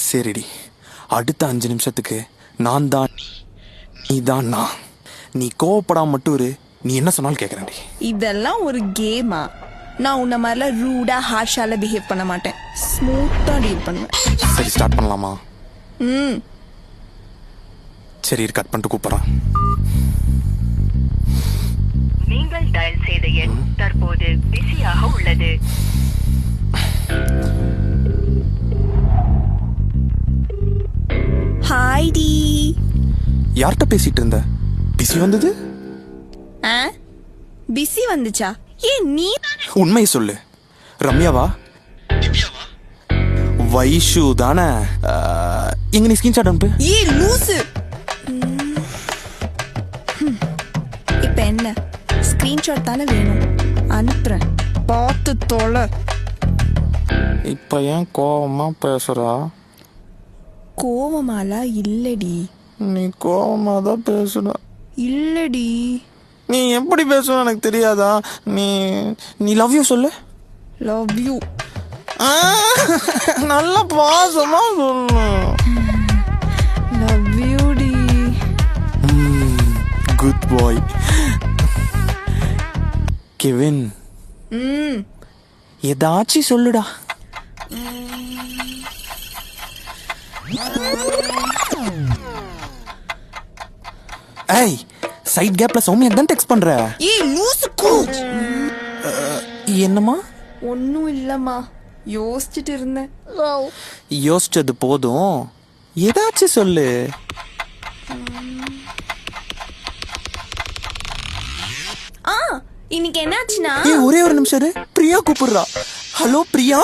சரிடி, அடுத்த 5 நிமிஷத்துக்கு நான் தான் நீ தான் நான். நீ கோவப்படாம மட்டும் இரு, நீ என்ன சொன்னாலும் கேட்குறேன்டி. இதெல்லாம் ஒரு கேமா? நான் உன்ன மாதிரிலாம் ரூடா ஹார்ஷால பிஹேவ் பண்ண மாட்டேன். ஸ்மூத்தா டீல் பண்ணுவேன். சரி, ஸ்டார்ட் பண்ணலாமா? சரி, கட் பண்ணிட்டு கூப்பிட்றேன். நீங்கள் டயல் செய்த எண் தற்போது பிஸியாக உள்ளது. ஹாய் டி. யார்கிட்ட பேசிட்டு இருந்த? பிஸி வந்தது? பிஸி வந்துச்சா? ஏன் நீ உண்மையை சொல்லு. ரம்யாவா? வைஷு தானே? எங்க நீ ஸ்கிரீன்ஷாட் அனுப்பு. ஏய் லூசு. இப்ப என்ன ஸ்கிரீன்ஷாட் தானே வேணும்? அனுப்புறேன், பார்த்து தொலை. இப்ப ஏன் கோவமா பேசுறா? கோவமாலா இல்லடி. நீ கோவமா தான் பேசுற. இல்லடி. நீ எப்படி பேசுவ எனக்கு தெரியாதா? நீ லவ் யூ சொல்லு. Love you. நல்ல பாசமா சொல்லு. லவ் யூ டி. Goodbye. கெவின், ஏதாச்சும் சொல்லுடா. ஏய், சைட் கேப்ல சௌமியா தான் டெக்ஸ்ட் பண்ற. ஏய் லூசு கோச். என்னம்மா? ஒன்னும் இல்லம்மா, யோசிச்சுட்டு இருந்தேன். யோசிச்சது போதும், ஏதாச்சும் சொல்லு. இன்னைக்கு என்னாச்சுன்னா ஒரே ஒரு நிமிஷம், பிரியா கூப்பிடுறா. ஹலோ பிரியா.